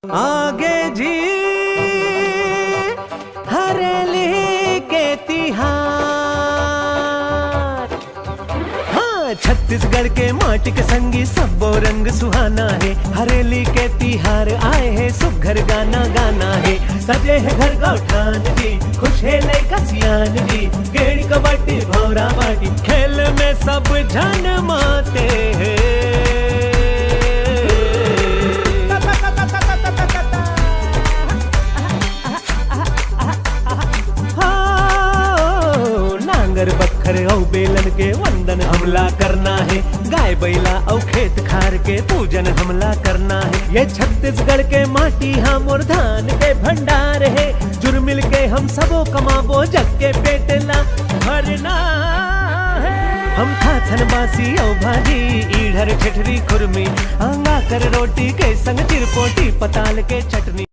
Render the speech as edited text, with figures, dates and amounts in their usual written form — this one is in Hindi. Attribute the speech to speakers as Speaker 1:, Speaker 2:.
Speaker 1: आगे जी हरेली के तिहार। हाँ, छत्तीसगढ़ के माटी के संगी सबो रंग सुहाना है। हरेली के तिहार आए हैं, सुघर गाना गाना है। सजे है घर गौठान जी, खुश है लइका सियान जी। गेड़ी कबड्डी भौरा बाटी खेल में सब जन माते हैं। बखर औ बेलन के वंदन हमला करना है। गाय बैला औ खेत खार के पूजन हमला करना है। ये छत्तीसगढ़ के माटी हम और धान के भंडार है। जुर मिल के हम सबो कमाबो, जग के पेटला भरना है। हम खाथन बासी औ भाजी, इधर ठेठरी खुरमी, आंगा कर रोटी के संग चिरपोटी पताल के चटनी।